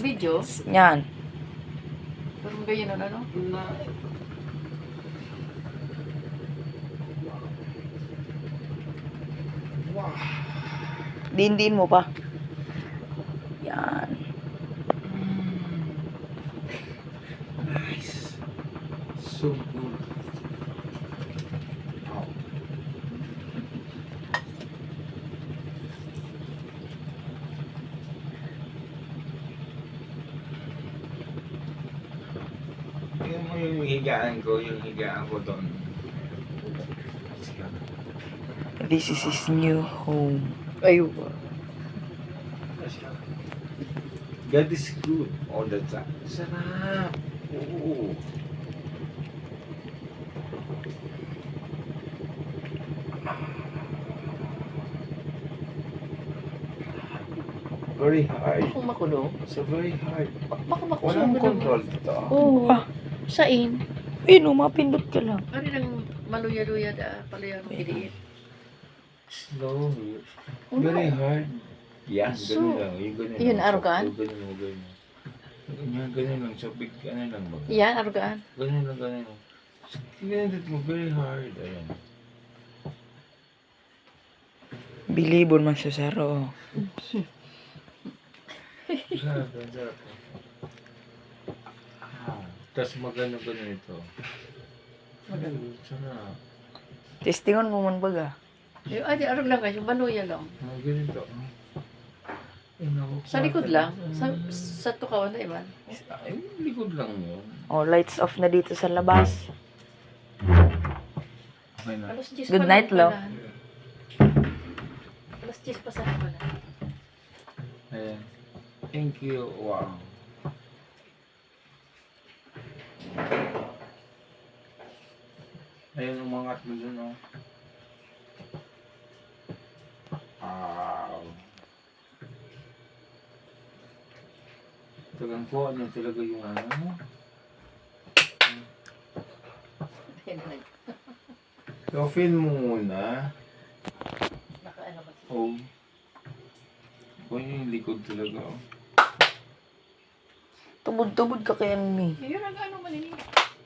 Video? Yan. Parang ganyan ano? Wow. Dindiin mo pa. Yan. Nice. So good. Wow. Tingnan mo yung higaan ko doon. This is his new home. Ayun. God is good all the time. Sarap. Oo. Very hard. Kung makulo. So very hard. Baka makulo. Walang control dito. Oo. Ah. Sain. Ayun, mapindot ka lang. Ano lang maluya-luya da. Paluya mong iliit. Slowly. Oh, no. Very hard. Yan, So, ganun lang. Yung ganun yun, lang. arrogan? Ganun mo, ganun. Ganun lang. So big, ano lang ba? Yan, arugaan. Ganun lang. Ganun mo, very hard. Ayan. Bilibon man sa saro. Sarap. Tapos magano ito. Sarap. Testingon mo man baga. Yung, ay, di arug lang kayo. Maluya lang. Ganito. Sa likod lang. Sa tukawan na iban. Ay, likod lang yun. Oh, lights off na dito sa labas. Okay na. Alas 10 Good pa night, lang love. pala. Alas 10 pa sana pala. Ayan. Thank you. Wow. Ayun ang mga atlo dun, oh. Wow. Tagang ko, ano talaga yung ano? Open mo muna. Naka-ano ba? Oh. Kung yung likod talaga, oh. Tubod-tubod ka kaya, Mimi. Yun ang ano maliliit.